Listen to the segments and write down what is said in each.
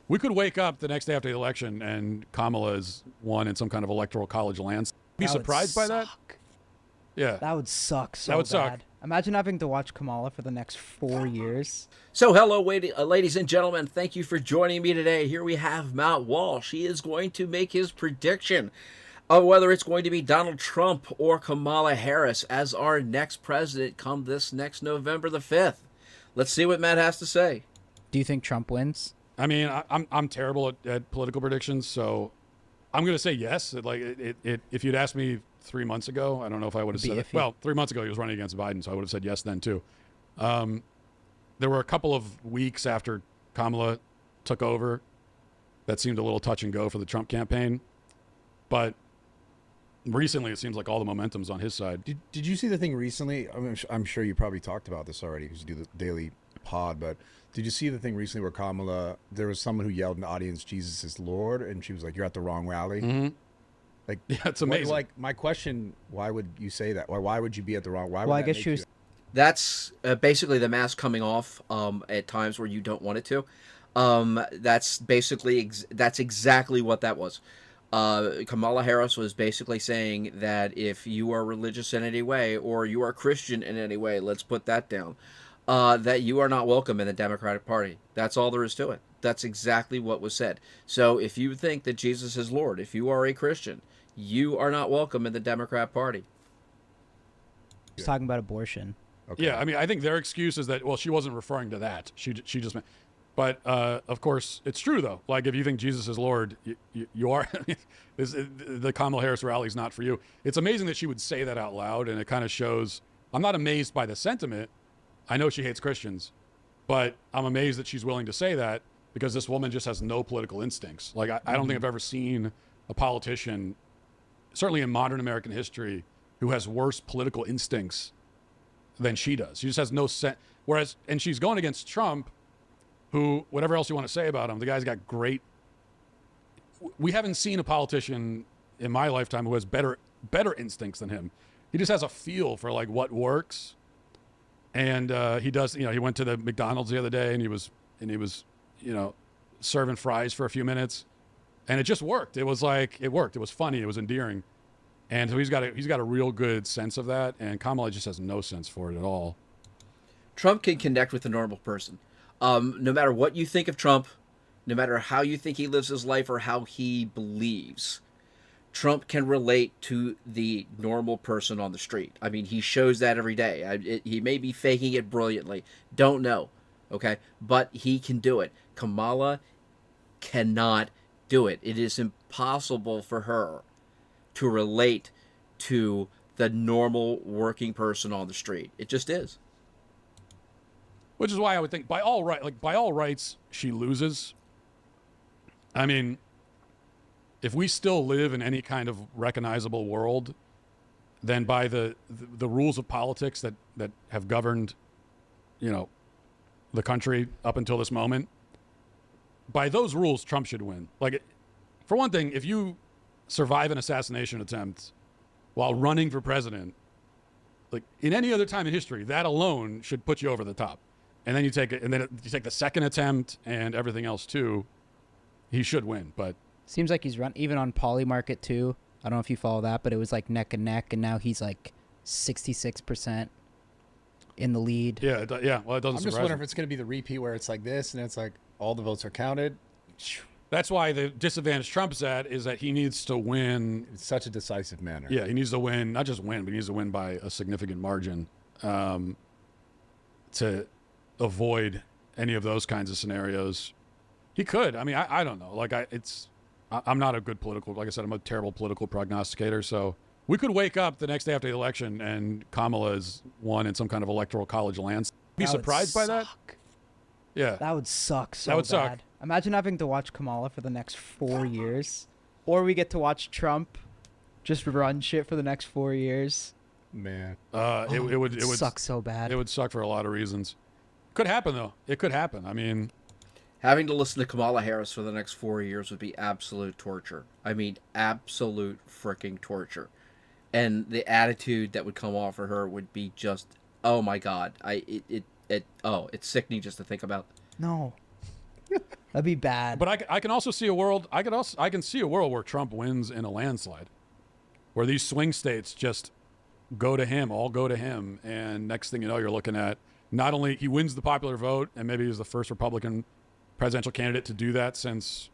We could wake up the next day after the election and Kamala is won in some kind of electoral college landslide. Be surprised by that? Yeah. That would suck so That would suck. bad. Imagine having to watch Kamala for the next 4 years. So, hello, ladies and gentlemen. Thank you for joining me today. Here we have Matt Walsh. He is going to make his prediction of whether it's going to be Donald Trump or Kamala Harris as our next president come this next November the 5th. Let's see what Matt has to say. Do you think Trump wins? I mean, I'm terrible at political predictions, so I'm going to say yes. If you'd asked me 3 months ago, I don't know if I would have said it. Well, 3 months ago he was running against Biden, so I would have said yes then too. There were a couple of weeks after Kamala took over that seemed a little touch and go for the Trump campaign, but recently it seems like all the momentum's on his side. Did you see the thing recently? I'm sure you probably talked about this already because you do the daily pod, but did you see the thing recently where Kamala, there was someone who yelled in the audience, "Jesus is Lord," and she was like, "You're at the wrong rally." Mm-hmm. Like, yeah, it's amazing. Like, my question, why would you say that? Why would you be at the wrong? Why would Well, I that guess make she was. you- That's basically the mask coming off at times where you don't want it to. That's basically that's exactly what that was. Kamala Harris was basically saying that if you are religious in any way or you are Christian in any way, let's put that down, that you are not welcome in the Democratic Party. That's all there is to it. That's exactly what was said. So if you think that Jesus is Lord, if you are a Christian, you are not welcome in the Democrat Party. He's talking about abortion. Okay. Yeah, I mean, I think their excuse is that, well, she wasn't referring to that. She just meant, but of course, it's true though. Like, if you think Jesus is Lord, you are. The Kamala Harris rally is not for you. It's amazing that she would say that out loud, and it kind of shows. I'm not amazed by the sentiment. I know she hates Christians, but I'm amazed that she's willing to say that because this woman just has no political instincts. Like, I don't think I've ever seen a politician, certainly in modern American history, who has worse political instincts than she does. She just has no sense. Whereas, and she's going against Trump, who, whatever else you want to say about him, the guy's got great. We haven't seen a politician in my lifetime who has better instincts than him. He just has a feel for like what works, and he does. You know, he went to the McDonald's the other day, and he was, you know, serving fries for a few minutes, and it just worked. It was like it worked. It was funny. It was endearing. And so he's got a real good sense of that, and Kamala just has no sense for it at all. Trump can connect with a normal person. No matter what you think of Trump, no matter how you think he lives his life or how he believes, Trump can relate to the normal person on the street. I mean, he shows that every day. He may be faking it brilliantly. Don't know. Okay? But he can do it. Kamala cannot do it. It is impossible for her to relate to the normal working person on the street. It just is. Which is why I would think by all rights, she loses. I mean, if we still live in any kind of recognizable world, then by the rules of politics that have governed, you know, the country up until this moment, by those rules, Trump should win. Like, for one thing, if you survive an assassination attempt while running for president, like in any other time in history, that alone should put you over the top. And then you take the second attempt and everything else too. He should win, but Seems like he's run even on Polymarket too. I don't know if you follow that, but it was like neck and neck, and now he's like 66% in the lead. yeah, yeah. Well, it doesn't. I'm just surprise wondering me. if it's going to be the repeat where it's like this, and it's like all the votes are counted. That's why the disadvantage Trump's at is that he needs to win. It's such a decisive manner. Yeah, he needs to win, not just win, but he needs to win by a significant margin to avoid any of those kinds of scenarios. He could. I mean, I don't know. Like, I'm not a good political. Like I said, I'm a terrible political prognosticator. So we could wake up the next day after the election and Kamala is won in some kind of electoral college landslide. Be That would surprised by that? suck. Yeah. That would suck so That would suck. bad. Imagine having to watch Kamala for the next 4 years. Or we get to watch Trump just run shit for the next 4 years. Man. It would suck so bad. It would suck for a lot of reasons. Could happen though. It could happen. I mean, Having to listen to Kamala Harris for the next 4 years would be absolute torture. I mean, absolute freaking torture. And the attitude that would come off of her would be just, oh my God. It's sickening just to think about. No. That'd be bad. But I can also see a world. I can see a world where Trump wins in a landslide, where these swing states just go to him, and next thing you know, you're looking at not only he wins the popular vote, and maybe he's the first Republican presidential candidate to do that since,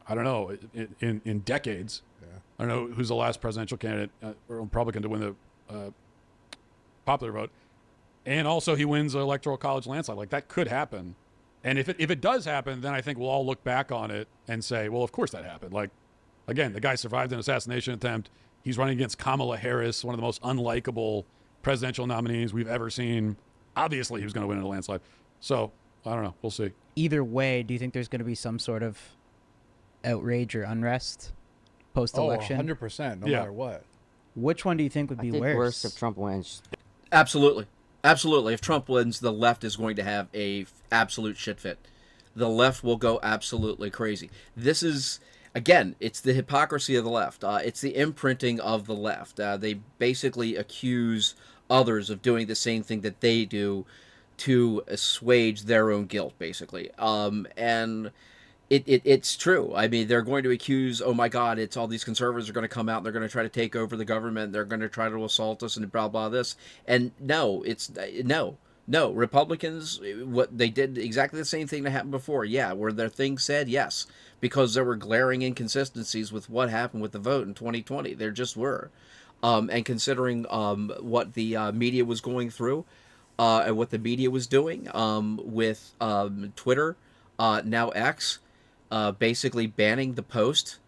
I don't know, in decades. Yeah. I don't know who's the last presidential candidate or Republican to win the popular vote, and also he wins the Electoral College landslide. Like, that could happen, and if it does happen, then I think we'll all look back on it and say, well, of course that happened. Like, again, the guy survived an assassination attempt. He's running against Kamala Harris, one of the most unlikable presidential nominees we've ever seen. Obviously, he was going to win in a landslide. So, I don't know. We'll see. Either way, do you think there's going to be some sort of outrage or unrest post-election? 100%, no Yeah. matter what. Which one do you think would I be think worse? worse if Trump wins. Absolutely. If Trump wins, the left is going to have a absolute shit fit. The left will go absolutely crazy. This is, again, it's the hypocrisy of the left. It's the imprinting of the left. They basically accuse others of doing the same thing that they do to assuage their own guilt, basically. And it's true. I mean, they're going to accuse, oh my God, it's all these conservatives are going to come out and they're going to try to take over the government. They're going to try to assault us and blah, blah, this. And no, no. Republicans, what they did exactly the same thing that happened before. Yeah. Were there things said? Yes. Because there were glaring inconsistencies with what happened with the vote in 2020. There just were. And considering what the media was going through and what the media was doing with Twitter, now X, basically banning the Post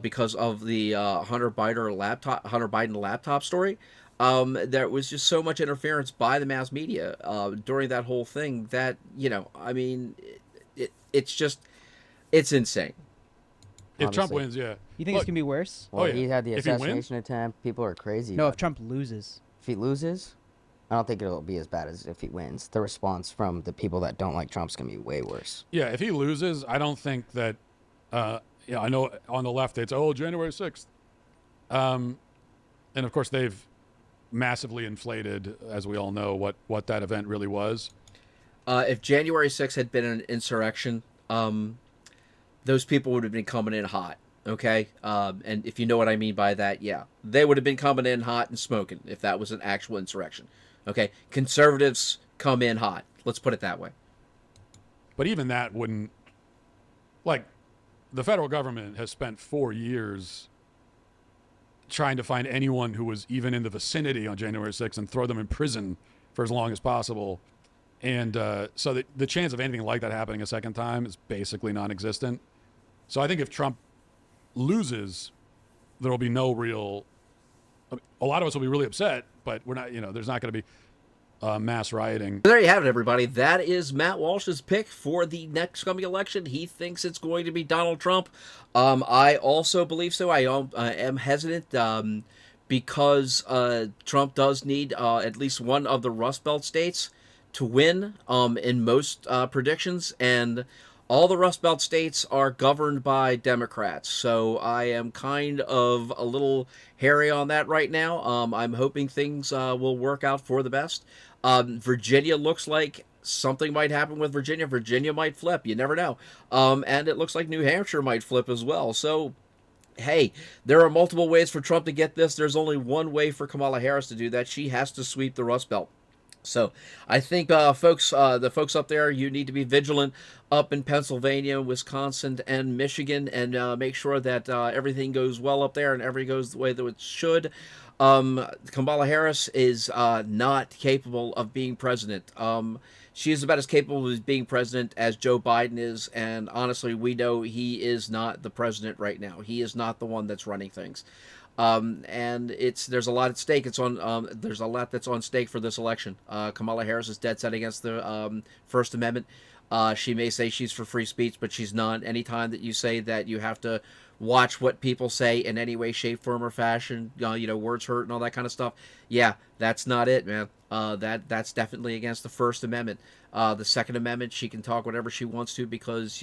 because of the Hunter Biden laptop story. There was just so much interference by the mass media during that whole thing that, I mean, it's insane. If Trump Honestly. wins, yeah. You think Look, it's going to be worse? Well, yeah. he had the If he wins? assassination attempt. People are crazy. No, about if Trump loses. If he loses, I don't think it'll be as bad as if he wins. The response from the people that don't like Trump's going to be way worse. Yeah, if he loses, I don't think that. I know on the left it's January 6th, and of course they've massively inflated, as we all know, what that event really was. If January 6th had been an insurrection, those people would have been coming in hot. Okay, and if you know what I mean by that, yeah, they would have been coming in hot and smoking if that was an actual insurrection. Okay, conservatives come in hot. Let's put it that way. But even that wouldn't, like, the federal government has spent 4 years trying to find anyone who was even in the vicinity on January 6th and throw them in prison for as long as possible. And so the chance of anything like that happening a second time is basically non-existent. So I think if Trump loses, there will be no real. A lot of us will be really upset, but we're not. There's not going to be mass rioting. There you have it, everybody. That is Matt Walsh's pick for the next coming election. He thinks it's going to be Donald Trump. I also believe so. I am hesitant because Trump does need at least one of the Rust Belt states to win in most predictions, and all the Rust Belt states are governed by Democrats, so I am kind of a little hairy on that right now. I'm hoping things will work out for the best. Virginia looks like something might happen with Virginia. Virginia might flip. You never know. And it looks like New Hampshire might flip as well. So, hey, there are multiple ways for Trump to get this. There's only one way for Kamala Harris to do that. She has to sweep the Rust Belt. So I think, the folks up there, you need to be vigilant up in Pennsylvania, Wisconsin, and Michigan, and make sure that everything goes well up there and everything goes the way that it should. Kamala Harris is not capable of being president. She is about as capable of being president as Joe Biden is, and honestly, we know he is not the president right now. He is not the one that's running things. And there's a lot at stake. There's a lot that's on stake for this election. Kamala Harris is dead set against the First Amendment. She may say she's for free speech, but she's not. Anytime that you say that you have to watch what people say in any way, shape, form, or fashion, words hurt and all that kind of stuff. Yeah, that's not it, man. That's definitely against the First Amendment. The Second Amendment, she can talk whatever she wants to because,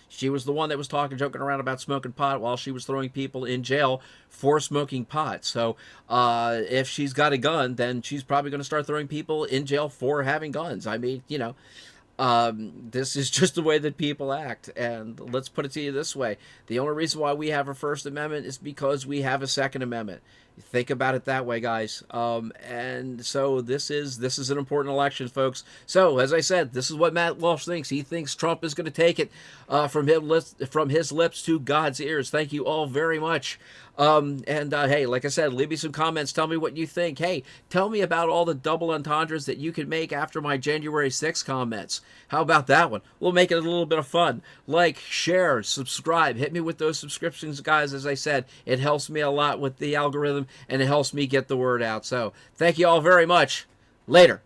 she was the one that was joking around about smoking pot while she was throwing people in jail for smoking pot. So if she's got a gun, then she's probably going to start throwing people in jail for having guns. I mean, This is just the way that people act. And let's put it to you this way. The only reason why we have a First Amendment is because we have a Second Amendment. Think about it that way, guys. And so this is an important election, folks. So as I said, this is what Matt Walsh thinks. He thinks Trump is going to take it from his lips to God's ears. Thank you all very much. Hey, like I said, leave me some comments. Tell me what you think. Hey, tell me about all the double entendres that you could make after my January 6th comments. How about that one? We'll make it a little bit of fun. Like, share, subscribe. Hit me with those subscriptions, guys. As I said, it helps me a lot with the algorithm, and it helps me get the word out. So thank you all very much. Later.